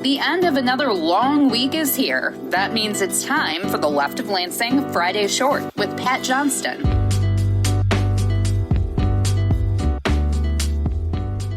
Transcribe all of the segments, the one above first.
The end of another long week is here. That means it's time for the Left of Lansing Friday Short with Pat Johnston.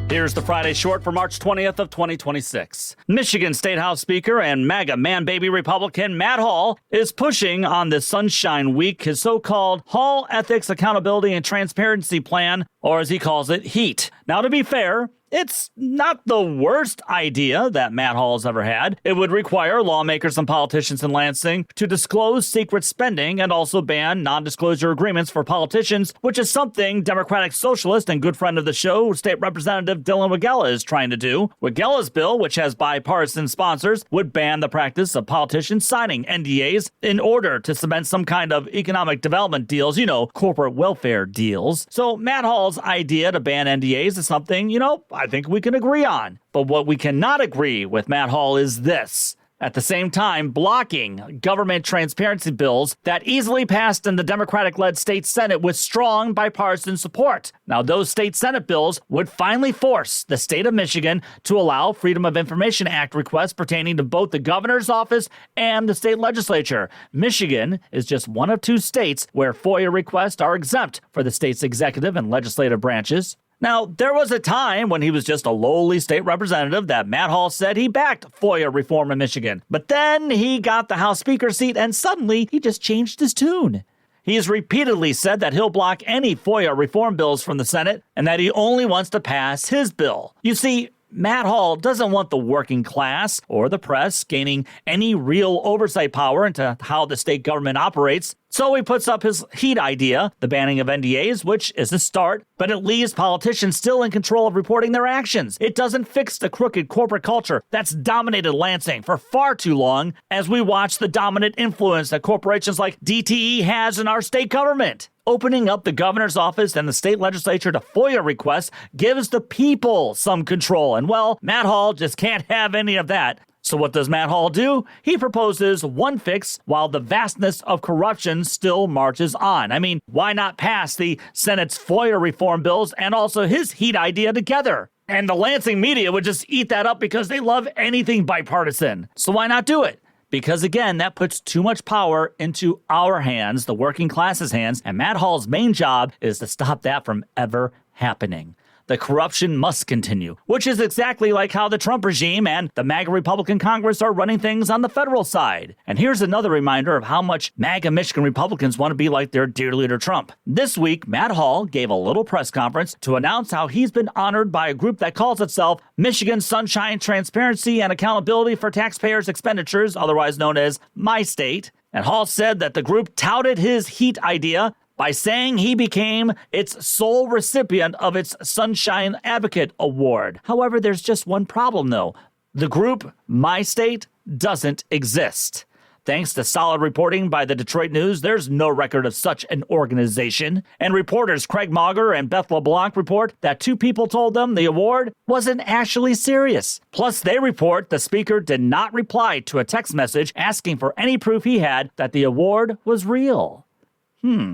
Here's the Friday Short for March 20th of 2026. Michigan State House Speaker and MAGA man-baby Republican Matt Hall is pushing on this Sunshine Week, his so-called Hall Ethics Accountability and Transparency Plan, or as he calls it, HEAT. Now, to be fair, it's not the worst idea that Matt Hall's ever had. It would require lawmakers and politicians in Lansing to disclose secret spending and also ban non-disclosure agreements for politicians, which is something Democratic Socialist and good friend of the show, State Representative Dylan Wegela, is trying to do. Wegela's bill, which has bipartisan sponsors, would ban the practice of politicians signing NDAs in order to cement some kind of economic development deals, corporate welfare deals. So Matt Hall's idea to ban NDAs is something, I think we can agree on. But what we cannot agree with Matt Hall is this. At the same time, blocking government transparency bills that easily passed in the Democratic-led state Senate with strong bipartisan support. Now, those state Senate bills would finally force the state of Michigan to allow Freedom of Information Act requests pertaining to both the governor's office and the state legislature. Michigan is just one of two states where FOIA requests are exempt for the state's executive and legislative branches. Now, there was a time when he was just a lowly state representative that Matt Hall said he backed FOIA reform in Michigan. But then he got the House Speaker seat and suddenly he just changed his tune. He has repeatedly said that he'll block any FOIA reform bills from the Senate and that he only wants to pass his bill. You see, Matt Hall doesn't want the working class or the press gaining any real oversight power into how the state government operates. So he puts up his HEAT idea, the banning of NDAs, which is a start, but it leaves politicians still in control of reporting their actions. It doesn't fix the crooked corporate culture that's dominated Lansing for far too long as we watch the dominant influence that corporations like DTE has in our state government. Opening up the governor's office and the state legislature to FOIA requests gives the people some control. And well, Matt Hall just can't have any of that. So what does Matt Hall do? He proposes one fix while the vastness of corruption still marches on. I mean, why not pass the Senate's FOIA reform bills and also his HEAT idea together? And the Lansing media would just eat that up because they love anything bipartisan. So why not do it? Because again, that puts too much power into our hands, the working class's hands, and Matt Hall's main job is to stop that from ever happening. The corruption must continue, which is exactly like how the Trump regime and the MAGA Republican Congress are running things on the federal side. And here's another reminder of how much MAGA Michigan Republicans want to be like their dear leader Trump. This week, Matt Hall gave a little press conference to announce how he's been honored by a group that calls itself Michigan Sunshine Transparency and Accountability for Taxpayers' Expenditures, otherwise known as My State. And Hall said that the group touted his HEAT idea by saying he became its sole recipient of its Sunshine Advocate Award. However, there's just one problem, though. The group, My State, doesn't exist. Thanks to solid reporting by the Detroit News, there's no record of such an organization. And reporters Craig Mauger and Beth LeBlanc report that two people told them the award wasn't actually serious. Plus, they report the speaker did not reply to a text message asking for any proof he had that the award was real.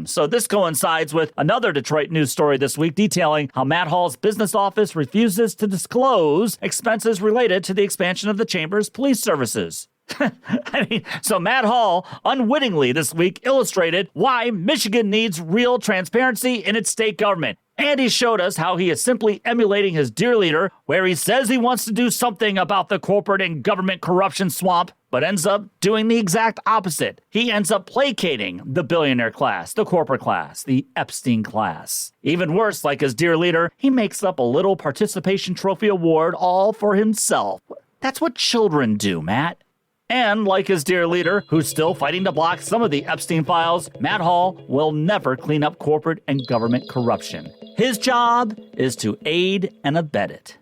So this coincides with another Detroit News story this week detailing how Matt Hall's business office refuses to disclose expenses related to the expansion of the chamber's police services. So Matt Hall unwittingly this week illustrated why Michigan needs real transparency in its state government. And he showed us how he is simply emulating his dear leader, where he says he wants to do something about the corporate and government corruption swamp, but ends up doing the exact opposite. He ends up placating the billionaire class, the corporate class, the Epstein class. Even worse, like his dear leader, he makes up a little participation trophy award all for himself. That's what children do, Matt. And like his dear leader, who's still fighting to block some of the Epstein files, Matt Hall will never clean up corporate and government corruption. His job is to aid and abet it.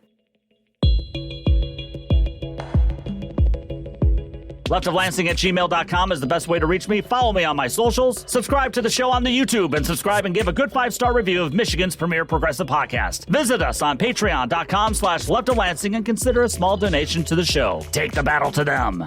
leftoflansing@gmail.com is the best way to reach me. Follow me on my socials. Subscribe to the show on the YouTube and subscribe and give a good 5-star review of Michigan's premier progressive podcast. Visit us on patreon.com/leftoflansing and consider a small donation to the show. Take the battle to them.